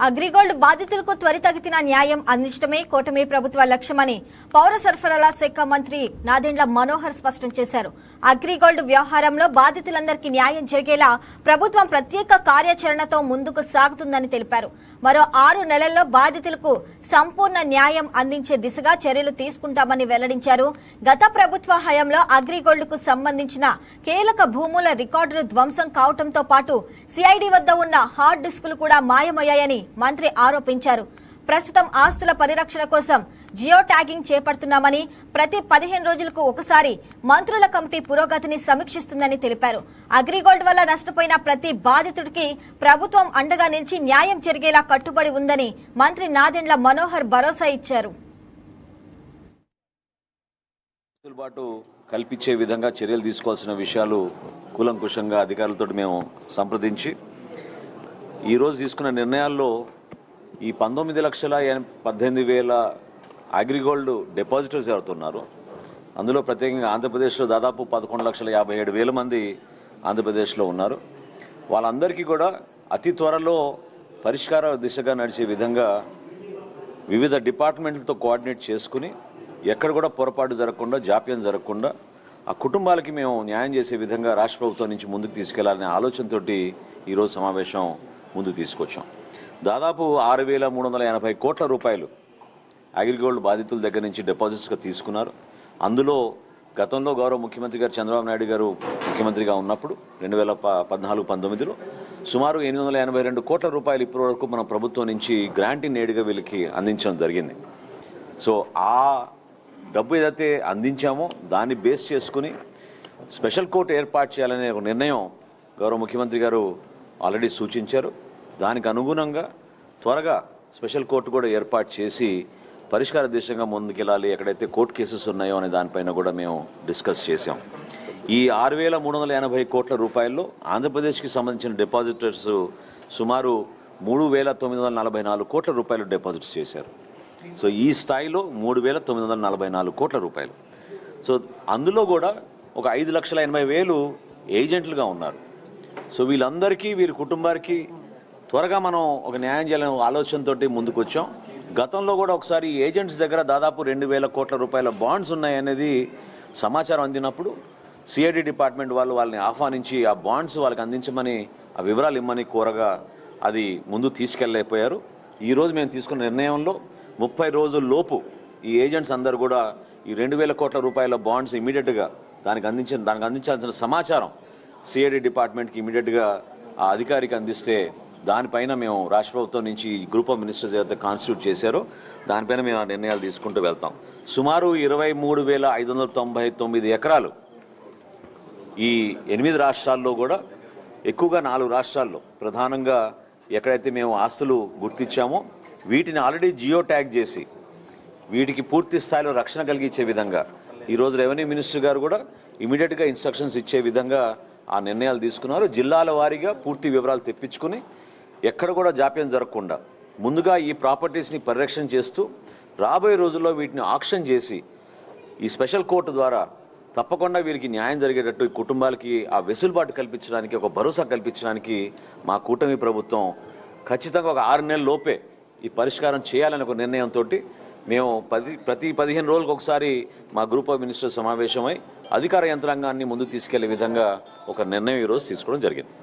అగ్రిగోల్డ్ బాధితులకు త్వరితగతిన న్యాయం అందించడమే కూటమి ప్రభుత్వ లక్ష్యమని పౌర సరఫరాల శాఖ మంత్రి నాదెండ్ల మనోహర్ స్పష్టం చేశారు. అగ్రిగోల్డ్ వ్యవహారంలో బాధితులందరికీ న్యాయం జరిగేలా ప్రభుత్వం ప్రత్యేక కార్యాచరణతో ముందుకు సాగుతుందని తెలిపారు. మరో 6 నెలల్లో బాధితులకు సంపూర్ణ న్యాయం అందించే దిశగా చర్యలు తీసుకుంటామని వెల్లడించారు. గత ప్రభుత్వ హయాంలో అగ్రిగోల్డ్ కు సంబంధించిన కీలక భూముల రికార్డులు ధ్వంసం కావడంతో పాటు సిఐడి వద్ద ఉన్న హార్డ్ డిస్కులు కూడా మాయమయ్యాయని మంత్రి ఆరోపించారు. ప్రస్తుతం ఆస్తుల పరిరక్షణ కోసం జియో ట్యాగింగ్ చేపడుతున్నామని, ప్రతి 15 రోజులకు ఒకసారి మంత్రుల కమిటీ పురోగతిని సమీక్షిస్తుందని తెలిపారు. అగ్రిగోల్డ్ వల్ల నష్టపోయిన ప్రతి బాధితుడికి ప్రభుత్వం అండగా నిలిచి న్యాయం జరిగేలా కట్టుబడి ఉందని మంత్రి నాదెండ్ల మనోహర్ భరోసా ఇచ్చారు. కల్పించే విధంగా చర్యలు తీసుకోవాల్సిన విషయాలు కూలంకుషంగా అధికారులతో మేము సంప్రదించి ఈరోజు తీసుకున్న నిర్ణయాల్లో ఈ 19,18,000 అగ్రిగోల్డ్ డిపాజిటర్స్ ఎవరుతున్నారు. అందులో ప్రత్యేకంగా ఆంధ్రప్రదేశ్లో దాదాపు 11,57,000 మంది ఆంధ్రప్రదేశ్లో ఉన్నారు. వాళ్ళందరికీ కూడా అతి త్వరలో పరిష్కార దిశగా నడిచే విధంగా వివిధ డిపార్ట్మెంట్లతో కోఆర్డినేట్ చేసుకుని ఎక్కడ కూడా పొరపాటు జరగకుండా, జాప్యం జరగకుండా ఆ కుటుంబాలకి మేము న్యాయం చేసే విధంగా రాష్ట్ర ప్రభుత్వం నుంచి ముందుకు తీసుకెళ్లాలనే ఆలోచనతో ఈరోజు సమావేశం ముందుకు తీసుకొచ్చాం. దాదాపు 6,380 కోట్ల రూపాయలు అగ్రిగోల్డ్ బాధితుల దగ్గర నుంచి డిపాజిట్స్గా తీసుకున్నారు. అందులో గతంలో గౌరవ ముఖ్యమంత్రి గారు చంద్రబాబు నాయుడు గారు ముఖ్యమంత్రిగా ఉన్నప్పుడు 2014-19లో సుమారు 882 కోట్ల రూపాయలు ఇప్పటి వరకు మన ప్రభుత్వం నుంచి గ్రాంట్ ఇన్ ఎయిడ్గా వీళ్ళకి అందించడం జరిగింది. సో ఆ డబ్బు ఏదైతే అందించామో దాన్ని బేస్ చేసుకుని స్పెషల్ కోర్టు ఏర్పాటు చేయాలనే ఒక నిర్ణయం గౌరవ ముఖ్యమంత్రి గారు ఆల్రెడీ సూచించారు. దానికి అనుగుణంగా త్వరగా స్పెషల్ కోర్టు కూడా ఏర్పాటు చేసి పరిష్కార దిశగా ముందుకెళ్ళాలి. ఎక్కడైతే కోర్టు కేసెస్ ఉన్నాయో అనే దానిపైన కూడా మేము డిస్కస్ చేసాం. ఈ 6,380 కోట్ల రూపాయల్లో ఆంధ్రప్రదేశ్కి సంబంధించిన డిపాజిటర్స్ సుమారు 3,944 కోట్ల రూపాయలు డిపాజిట్స్ చేశారు. సో ఈ స్థాయిలో 3,944 కోట్ల రూపాయలు. సో అందులో కూడా ఒక 5,80,000 ఏజెంట్లుగా ఉన్నారు. సో వీళ్ళందరికీ, వీరి కుటుంబానికి త్వరగా మనం ఒక న్యాయం చేయాలనే ఆలోచనతో ముందుకు వచ్చాం. గతంలో కూడా ఒకసారి ఏజెంట్స్ దగ్గర దాదాపు 2,000 కోట్ల రూపాయల బాండ్స్ ఉన్నాయనేది సమాచారం అందినప్పుడు సిఐడి డిపార్ట్మెంట్ వాళ్ళని ఆహ్వానించి ఆ బాండ్స్ వాళ్ళకి అందించమని, ఆ వివరాలు ఇమ్మని కోరగా అది ముందు తీసుకెళ్ళలేకపోయారు. ఈరోజు మేము తీసుకున్న నిర్ణయంలో 30 రోజుల లోపు ఈ ఏజెంట్స్ అందరూ కూడా ఈ 2,000 కోట్ల రూపాయల బాండ్స్ ఇమీడియట్గా దానికి అందించాల్సిన సమాచారం సిఐడి డిపార్ట్మెంట్కి ఇమీడియట్గా ఆ అధికారికి అందిస్తే దానిపైన మేము రాష్ట్ర ప్రభుత్వం నుంచి గ్రూప్ ఆఫ్ మినిస్టర్స్ ఏదైతే కాన్స్టిట్యూట్ చేశారో దానిపైన మేము ఆ నిర్ణయాలు తీసుకుంటూ వెళ్తాం. సుమారు 23,599 ఎకరాలు ఈ 8 రాష్ట్రాల్లో కూడా, ఎక్కువగా 4 రాష్ట్రాల్లో ప్రధానంగా ఎక్కడైతే మేము ఆస్తులు గుర్తించామో వీటిని ఆల్రెడీ జియో ట్యాగ్ చేసి వీటికి పూర్తి స్థాయిలో రక్షణ కలిగించే విధంగా ఈరోజు రెవెన్యూ మినిస్టర్ గారు కూడా ఇమీడియట్గా ఇన్స్ట్రక్షన్స్ ఇచ్చే విధంగా ఆ నిర్ణయాలు తీసుకున్నారు. జిల్లాల వారీగా పూర్తి వివరాలు తెప్పించుకుని ఎక్కడ కూడా జాప్యం జరగకుండా ముందుగా ఈ ప్రాపర్టీస్ని పరిరక్షణ చేస్తూ రాబోయే రోజుల్లో వీటిని ఆక్షన్ చేసి ఈ స్పెషల్ కోర్టు ద్వారా తప్పకుండా వీరికి న్యాయం జరిగేటట్టు ఈ కుటుంబాలకి ఆ వెసులుబాటు కల్పించడానికి, ఒక భరోసా కల్పించడానికి మా కూటమి ప్రభుత్వం ఖచ్చితంగా ఒక 6 నెలల లోపే ఈ పరిష్కారం చేయాలనే ఒక నిర్ణయంతో మేము ప్రతి 15 రోజులకు ఒకసారి మా గ్రూప్ ఆఫ్ మినిస్టర్స్ సమావేశమై అధికార యంత్రాంగాన్ని ముందుకు తీసుకెళ్లే విధంగా ఒక నిర్ణయం ఈరోజు తీసుకోవడం జరిగింది.